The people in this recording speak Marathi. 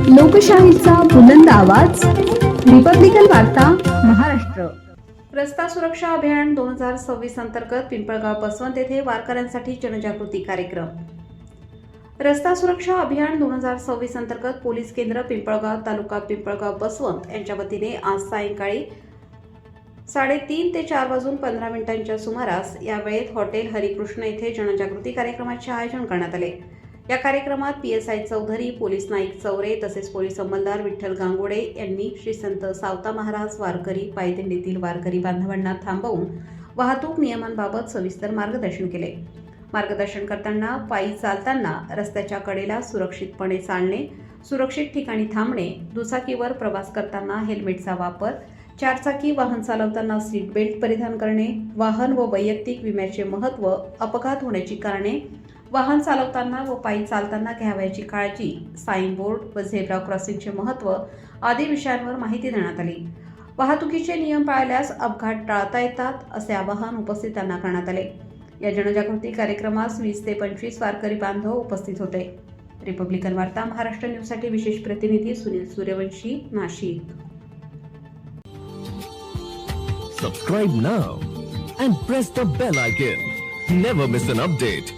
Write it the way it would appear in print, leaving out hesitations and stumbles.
लोकशाहीचा बुलंद आवाज, रिपब्लिकन वार्ता महाराष्ट्र. रस्ता सुरक्षा अभियान 2026 अंतर्गत पिंपळगाव बसवंत येथे वारकऱ्यांसाठी जनजागृती कार्यक्रम. रस्ता सुरक्षा अभियान 2026 अंतर्गत पोलीस केंद्र पिंपळगाव तालुका पिंपळगाव बसवंत यांच्या वतीने आज सायंकाळी 3:30 ते 4:15 सुमारास या वेळेत हॉटेल हरिकृष्ण येथे जनजागृती कार्यक्रमाचे आयोजन करण्यात आले. या कार्यक्रमात PSI चौधरी, पोलीस नाईक चौरे तसेच पोलीस अंमलदार विठ्ठल गांगोडे यांनी श्री संत सावता महाराज वारकरी पायदिंडीतील वारकरी बांधवांना थांबवून वाहतूक नियमांबाबत सविस्तर मार्गदर्शन केले. मार्गदर्शन करताना पायी चालताना रस्त्याच्या कडेला सुरक्षितपणे चालणे, सुरक्षित ठिकाणी थांबणे, दुचाकीवर प्रवास करताना हेल्मेटचा वापर, चारचाकी वाहन चालवताना सीट बेल्ट परिधान करणे, वाहन व वैयक्तिक विम्याचे महत्त्व, अपघात होण्याची कारणे, वाहन चालवताना व पायी चालताना घ्यावयाची काळजी, साइन बोर्ड व झेब्रा क्रॉसिंगचे महत्त्व आदी विषयांवर माहिती देण्यात आली. वाहतुकीचे नियम पाळल्यास अपघात टाळता येतात असे आवाहन उपस्थितांना करण्यात आले. या जनजागृती कार्यक्रमास 20 ते 25 वारकरी बांधव उपस्थित होते. रिपब्लिकन वार्ता महाराष्ट्र न्यूजसाठी विशेष प्रतिनिधी Sunil Suryavanshi, Nashik. Subscribe now and press the bell icon. Never miss an update.